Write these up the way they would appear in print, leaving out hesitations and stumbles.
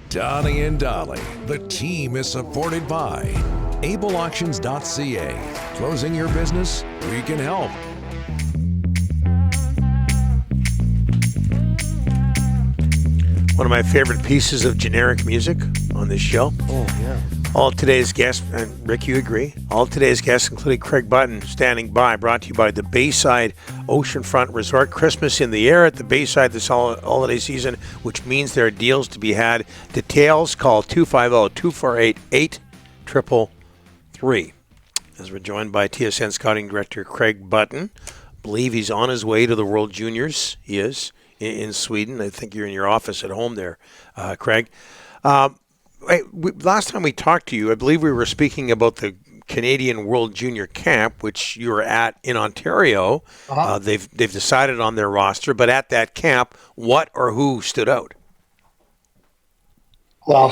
Donnie and Dolly. The team is supported by ableauctions.ca. Closing your business? We can help. One of my favorite pieces of generic music on this show. Oh, yeah. All today's guests, and Rick, you agree? All today's guests, including Craig Button, standing by, brought to you by the Bayside Oceanfront Resort. Christmas in the air at the Bayside this holiday season, which means there are deals to be had. Details, call 250-248-8333. As we're joined by TSN Scouting Director Craig Button. I believe he's on his way to the World Juniors. He is in Sweden. I think you're in your office at home there, Craig. Last time we talked to you, I believe we were speaking about the Canadian World Junior Camp, which you were at in Ontario. Uh-huh. They've decided on their roster, but at that camp, what or who stood out? Well,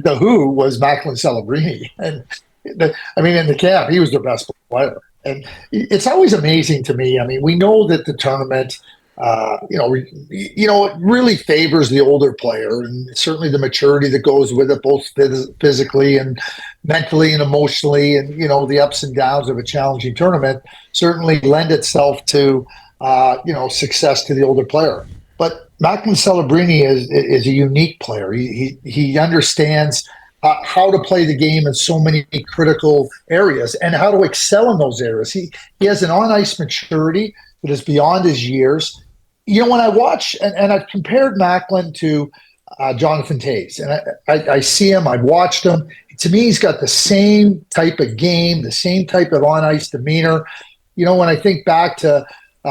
the who was Macklin Celebrini. And in the camp, he was their best player. And it's always amazing to me. I mean, we know that the tournament, it really favors the older player, and certainly the maturity that goes with it, both physically and mentally and emotionally, and the ups and downs of a challenging tournament certainly lend itself to success to the older player. But Macklin Celebrini is a unique player. He understands how to play the game in so many critical areas and how to excel in those areas. He has an on-ice maturity that is beyond his years. When I watch, and I've compared Macklin to Jonathan Toews, and I see him, I've watched him. To me, he's got the same type of game, the same type of on-ice demeanor. When I think back to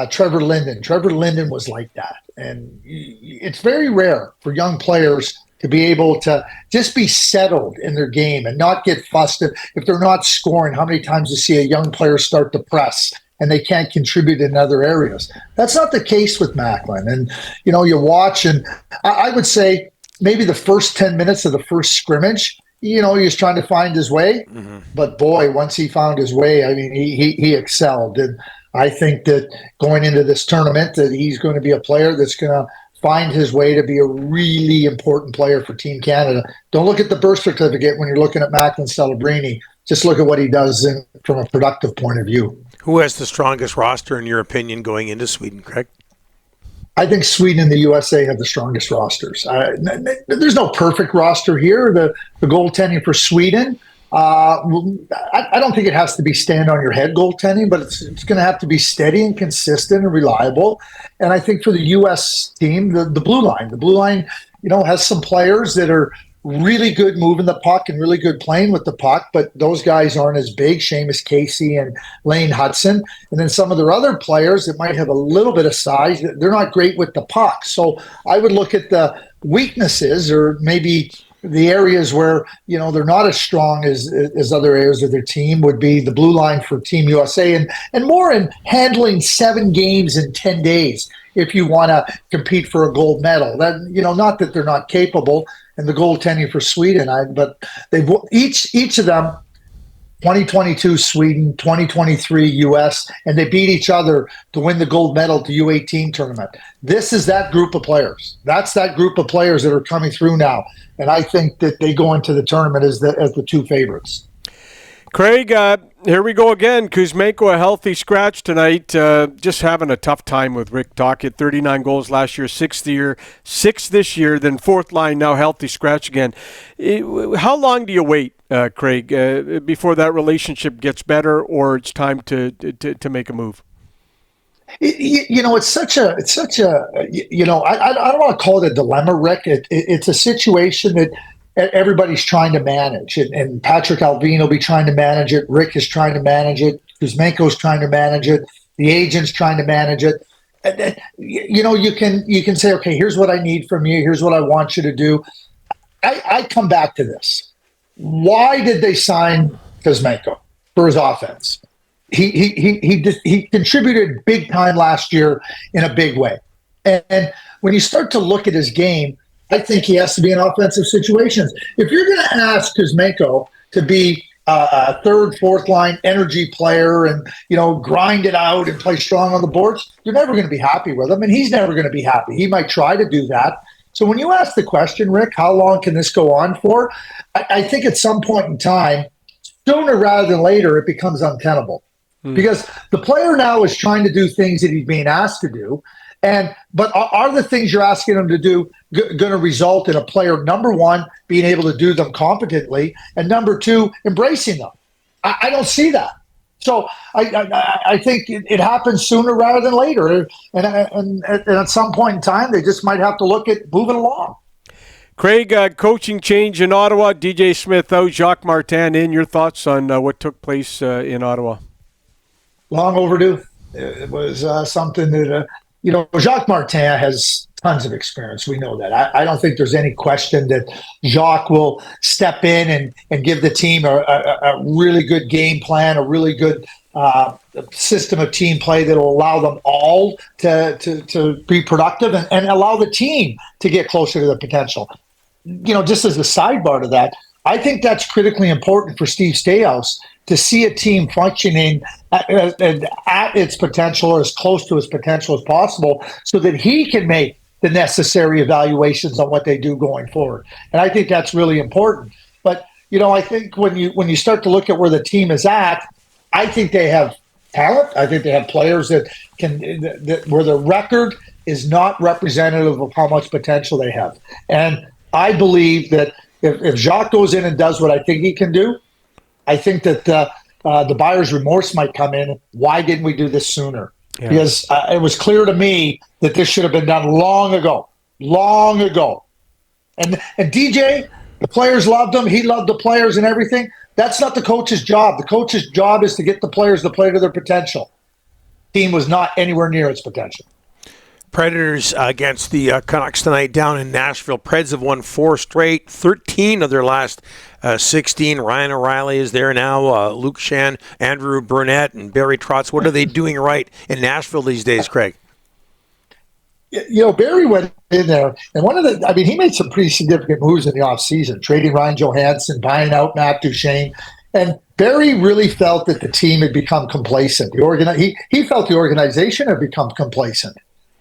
Trevor Linden was like that. And it's very rare for young players to be able to just be settled in their game and not get fussed if they're not scoring. How many times you see a young player start to press and they can't contribute in other areas? That's not the case with Macklin. And, you watch, and I would say maybe the first 10 minutes of the first scrimmage, he was trying to find his way. Mm-hmm. But boy, once he found his way, he excelled. And I think that going into this tournament that he's going to be a player that's going to find his way to be a really important player for Team Canada. Don't look at the birth certificate when you're looking at Macklin Celebrini. Just look at what he does from a productive point of view. Who has the strongest roster, in your opinion, going into Sweden, Craig? I think Sweden and the USA have the strongest rosters. There's no perfect roster here. The goaltending for Sweden, I don't think it has to be stand-on-your-head goaltending, but it's going to have to be steady and consistent and reliable. And I think for the U.S. team, the blue line, has some players that are really good moving the puck and really good playing with the puck, but those guys aren't as big, Seamus Casey and Lane Hudson. And then some of their other players that might have a little bit of size, they're not great with the puck. So I would look at the weaknesses, or maybe the areas where, they're not as strong as other areas of their team, would be the blue line for Team USA, and more in handling 7 games in 10 days if you want to compete for a gold medal. That, not that they're not capable, and the goaltending for Sweden, but they've each of them, 2022 Sweden, 2023 US, and they beat each other to win the gold medal to U18 tournament. This is that group of players. That's that group of players that are coming through now. And I think that they go into the tournament as the two favorites. Craig, here we go again. Kuzmenko, a healthy scratch tonight. Just having a tough time with Rick Tocchet. 39 goals last year, 6 this year, then fourth line, now healthy scratch again. How long do you wait, Craig, before that relationship gets better, or it's time to make a move? It's such a I don't want to call it a dilemma, Rick. It's a situation that everybody's trying to manage, and Patrick Alvin will be trying to manage it. Rick is trying to manage it. Kuzmenko's trying to manage it. The agent's trying to manage it. And, you can say, okay, here's what I need from you. Here's what I want you to do. I come back to this. Why did they sign Kuzmenko? For his offense. He contributed big time last year in a big way. And when you start to look at his game, I think he has to be in offensive situations. If you're going to ask Kuzmenko to be a third, fourth line energy player and, grind it out and play strong on the boards, you're never going to be happy with him, and he's never going to be happy. He might try to do that. So when you ask the question, Rick, how long can this go on for? I think at some point in time, sooner rather than later, it becomes untenable. Because the player now is trying to do things that he's being asked to do. But are the things you're asking him to do going to result in a player, number one, being able to do them competently, and number two, embracing them? I don't see that. So I think it happens sooner rather than later. And at some point in time, they just might have to look at moving along. Craig, coaching change in Ottawa, DJ Smith out, Jacques Martin in. Your thoughts on what took place in Ottawa? Long overdue. It was something that, Jacques Martin has tons of experience. We know that. I don't think there's any question that Jacques will step in and give the team a really good game plan, a really good system of team play that will allow them all to be productive and allow the team to get closer to their potential. Just as a sidebar to that, I think that's critically important for Steve Stayhouse to see a team functioning at its potential or as close to its potential as possible so that he can make the necessary evaluations on what they do going forward. And I think that's really important. But, I think when you start to look at where the team is at, I think they have talent. I think they have players that where the record is not representative of how much potential they have. And I believe that if Jacques goes in and does what I think he can do, I think that the buyer's remorse might come in. Why didn't we do this sooner? Yeah. Because it was clear to me that this should have been done long ago. And DJ, the players loved him. He loved the players and everything. That's not the coach's job. The coach's job is to get the players to play to their potential. The team was not anywhere near its potential. Predators against the Canucks tonight down in Nashville. Preds have won 4 straight, 13 of their last 16. Ryan O'Reilly is there now, Luke Shan, Andrew Burnett, and Barry Trotz. What are they doing right in Nashville these days, Craig? Barry went in there, and he made some pretty significant moves in the offseason, trading Ryan Johansson, buying out Matt Duchene. And Barry really felt that the team had become complacent. He felt the organization had become complacent.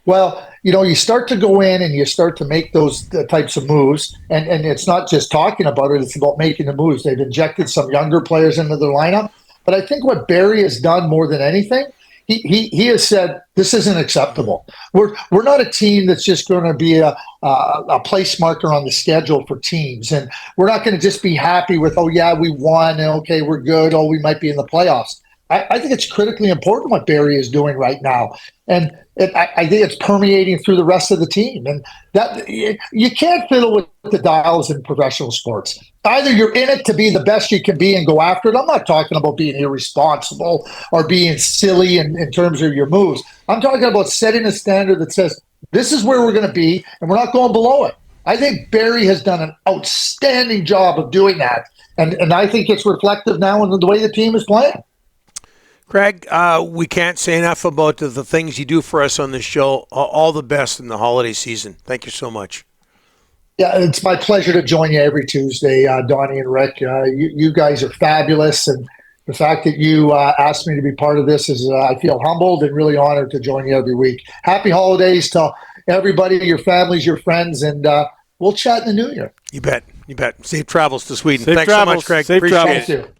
Well, you start to go in and you start to make those types of moves, and it's not just talking about it, it's about making the moves. They've injected some younger players into their lineup. But I think what Barry has done more than anything, he has said, this isn't acceptable. We're not a team that's just going to be a place marker on the schedule for teams. And we're not going to just be happy with, oh, yeah, we won, and okay, we're good, oh, we might be in the playoffs. I think it's critically important what Barry is doing right now. And I think it's permeating through the rest of the team. And that you can't fiddle with the dials in professional sports. Either you're in it to be the best you can be and go after it. I'm not talking about being irresponsible or being silly in terms of your moves. I'm talking about setting a standard that says, this is where we're going to be, and we're not going below it. I think Barry has done an outstanding job of doing that. And I think it's reflective now in the way the team is playing. Craig, we can't say enough about the things you do for us on this show. All the best in the holiday season. Thank you so much. Yeah, it's my pleasure to join you every Tuesday, Donnie and Rick. You guys are fabulous, and the fact that you asked me to be part of this is I feel humbled and really honored to join you every week. Happy holidays to everybody, your families, your friends, and we'll chat in the new year. You bet. Safe travels to Sweden. Thanks so much, Craig. Safe Appreciate travels. it.